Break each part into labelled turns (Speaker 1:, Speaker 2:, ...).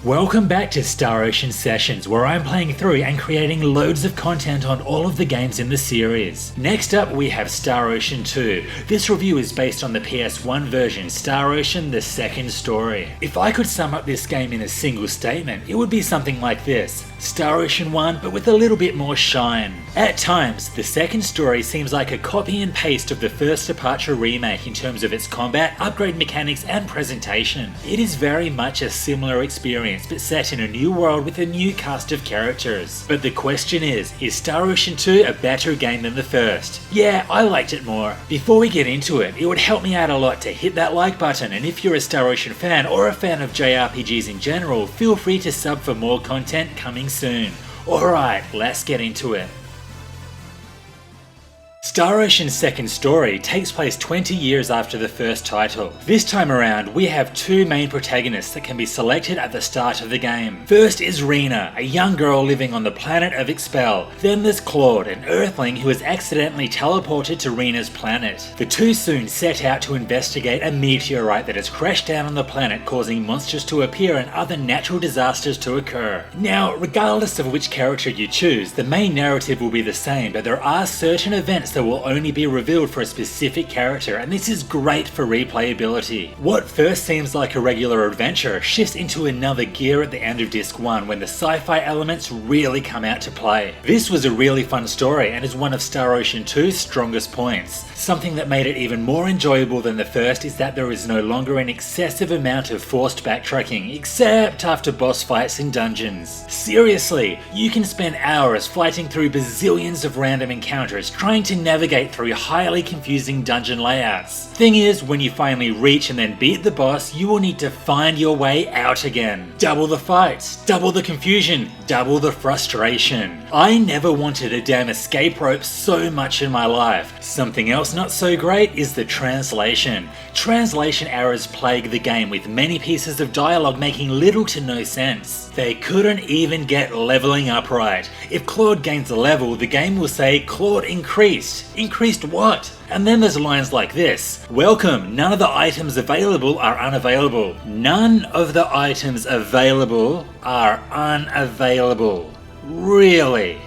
Speaker 1: Welcome back to Star Ocean Sessions, where I'm playing through and creating loads of content on all of the games in the series. Next up we have Star Ocean 2. This review is based on the PS1 version, Star Ocean: The Second Story. If I could sum up this game in a single statement, it would be something like this: Star Ocean 1, but with a little bit more shine. At times, the second story seems like a copy and paste of the First Departure remake in terms of its combat, upgrade mechanics, and presentation. It is very much a similar experience, but set in a new world with a new cast of characters. But the question is Star Ocean 2 a better game than the first? Yeah, I liked it more. Before we get into it, it would help me out a lot to hit that like button, and if you're a Star Ocean fan or a fan of JRPGs in general, feel free to sub for more content coming soon. Alright, let's get into it. Star Ocean's second story takes place 20 years after the first title. This time around, we have two main protagonists that can be selected at the start of the game. First is Rena, a young girl living on the planet of Expel. Then there's Claude, an Earthling who is accidentally teleported to Rena's planet. The two soon set out to investigate a meteorite that has crashed down on the planet, causing monsters to appear and other natural disasters to occur. Now, regardless of which character you choose, the main narrative will be the same, but there are certain events that will only be revealed for a specific character, and this is great for replayability. What first seems like a regular adventure shifts into another gear at the end of Disc 1 when the sci-fi elements really come out to play. This was a really fun story and is one of Star Ocean 2's strongest points. Something that made it even more enjoyable than the first is that there is no longer an excessive amount of forced backtracking, except after boss fights in dungeons. Seriously, you can spend hours fighting through bazillions of random encounters trying to navigate through highly confusing dungeon layouts. Thing is, when you finally reach and then beat the boss, you will need to find your way out again. Double the fights, double the confusion, double the frustration. I never wanted a damn escape rope so much in my life. Something else not so great is the translation. Translation errors plague the game, with many pieces of dialogue making little to no sense. They couldn't even get leveling up right. If Claude gains a level, the game will say Claude increased. Increased what? And then there's lines like this: welcome, none of the items available are unavailable. None of the items available are unavailable. Really?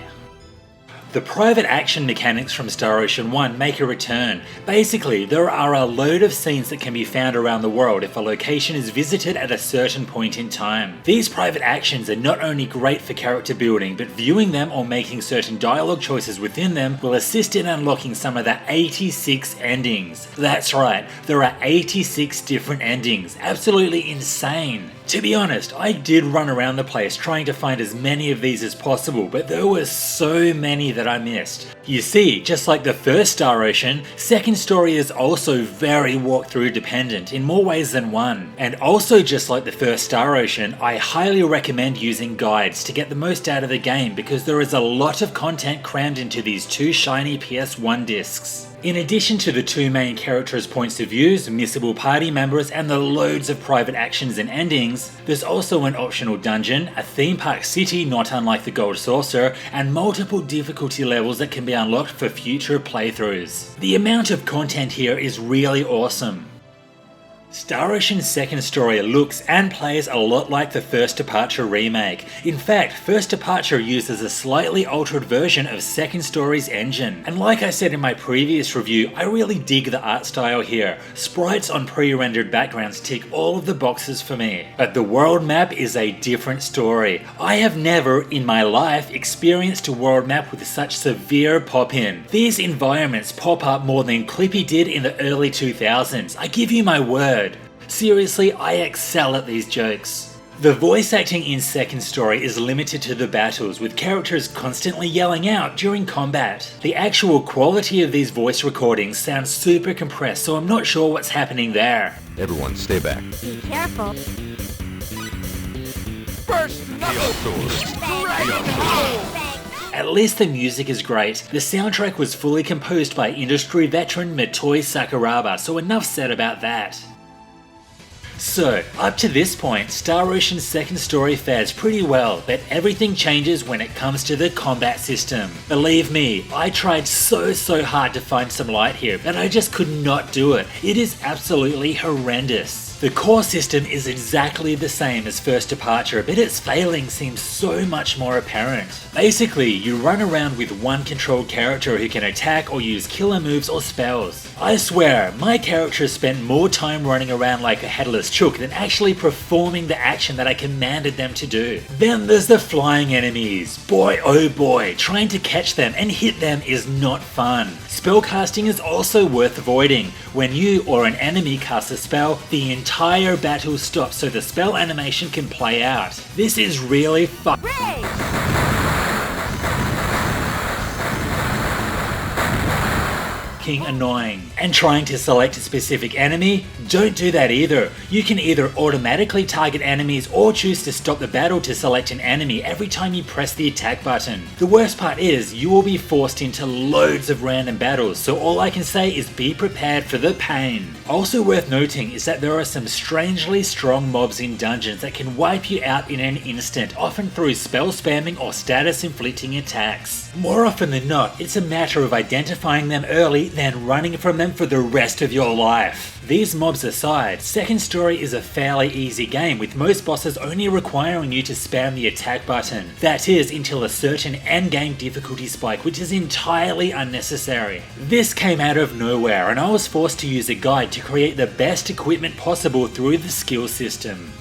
Speaker 1: The private action mechanics from Star Ocean 1 make a return. Basically, there are a load of scenes that can be found around the world if a location is visited at a certain point in time. These private actions are not only great for character building, but viewing them or making certain dialogue choices within them will assist in unlocking some of the 86 endings. That's right, there are 86 different endings. Absolutely insane. To be honest, I did run around the place trying to find as many of these as possible, but there were so many that I missed. You see, just like the first Star Ocean, second story is also very walkthrough dependent in more ways than one. And also just like the first Star Ocean, I highly recommend using guides to get the most out of the game, because there is a lot of content crammed into these two shiny PS1 discs. In addition to the two main characters' points of views, missable party members, and the loads of private actions and endings, there's also an optional dungeon, a theme park city not unlike the Gold Saucer, and multiple difficulty levels that can be unlocked for future playthroughs. The amount of content here is really awesome. Star Ocean's second story looks and plays a lot like the First Departure remake. In fact, First Departure uses a slightly altered version of second story's engine. And like I said in my previous review, I really dig the art style here. Sprites on pre-rendered backgrounds tick all of the boxes for me. But the world map is a different story. I have never in my life experienced a world map with such severe pop-in. These environments pop up more than Clippy did in the early 2000s. I give you my word. Seriously, I excel at these jokes. The voice acting in second story is limited to the battles, with characters constantly yelling out during combat. The actual quality of these voice recordings sounds super compressed, so I'm not sure what's happening there.
Speaker 2: Everyone stay back.
Speaker 3: Be careful.
Speaker 2: First
Speaker 1: At least the music is great. The soundtrack was fully composed by industry veteran Motoi Sakuraba, so enough said about that. So, up to this point, Star Ocean's second story fares pretty well, but everything changes when it comes to the combat system. Believe me, I tried so hard to find some light here, but I just could not do it. It is absolutely horrendous. The core system is exactly the same as First Departure, but its failing seems so much more apparent. Basically, you run around with one controlled character who can attack or use killer moves or spells. I swear, my character spent more time running around like a headless chook than actually performing the action that I commanded them to do. Then there's the flying enemies. Boy oh boy, trying to catch them and hit them is not fun. Spellcasting is also worth avoiding. When you or an enemy casts a spell, the entire battle stops so the spell animation can play out. This is really annoying. And trying to select a specific enemy? Don't do that either. You can either automatically target enemies or choose to stop the battle to select an enemy every time you press the attack button. The worst part is you will be forced into loads of random battles, so all I can say is be prepared for the pain. Also worth noting is that there are some strangely strong mobs in dungeons that can wipe you out in an instant, often through spell spamming or status inflicting attacks. More often than not, it's a matter of identifying them early, then running from them for the rest of your life. These mobs aside, Second Story is a fairly easy game, with most bosses only requiring you to spam the attack button. That is, until a certain endgame difficulty spike, which is entirely unnecessary. This came out of nowhere, and I was forced to use a guide to create the best equipment possible through the skill system.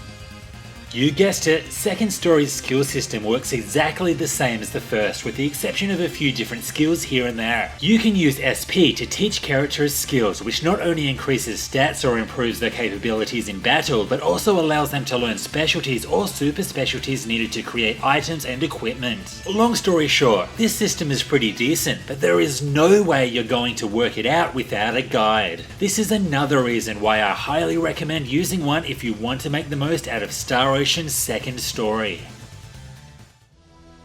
Speaker 1: You guessed it, Second Story's skill system works exactly the same as the first, with the exception of a few different skills here and there. You can use SP to teach characters skills, which not only increases stats or improves their capabilities in battle, but also allows them to learn specialties or super specialties needed to create items and equipment. Long story short, this system is pretty decent, but there is no way you're going to work it out without a guide. This is another reason why I highly recommend using one if you want to make the most out of Star Ocean's Second Story.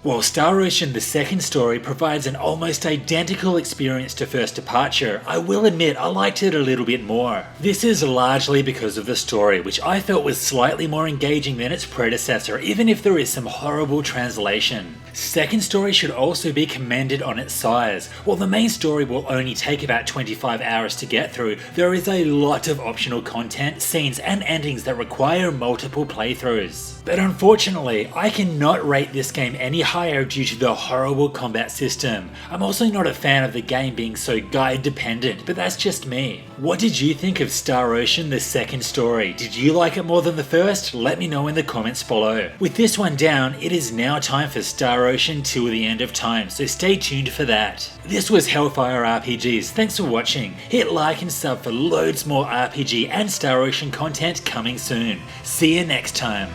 Speaker 1: While Star Ocean the Second Story provides an almost identical experience to First Departure, I will admit I liked it a little bit more. This is largely because of the story, which I felt was slightly more engaging than its predecessor, even if there is some horrible translation. Second Story should also be commended on its size. While the main story will only take about 25 hours to get through, there is a lot of optional content, scenes and endings that require multiple playthroughs. But unfortunately, I cannot rate this game any higher due to the horrible combat system. I'm also not a fan of the game being so guide dependent, but that's just me. What did you think of Star Ocean the Second Story? Did you like it more than the first? Let me know in the comments below. With this one down, it is now time for Star Ocean till the end of time, so stay tuned for that. This was Hellfire RPGs, thanks for watching. Hit like and sub for loads more RPG and Star Ocean content coming soon. See you next time.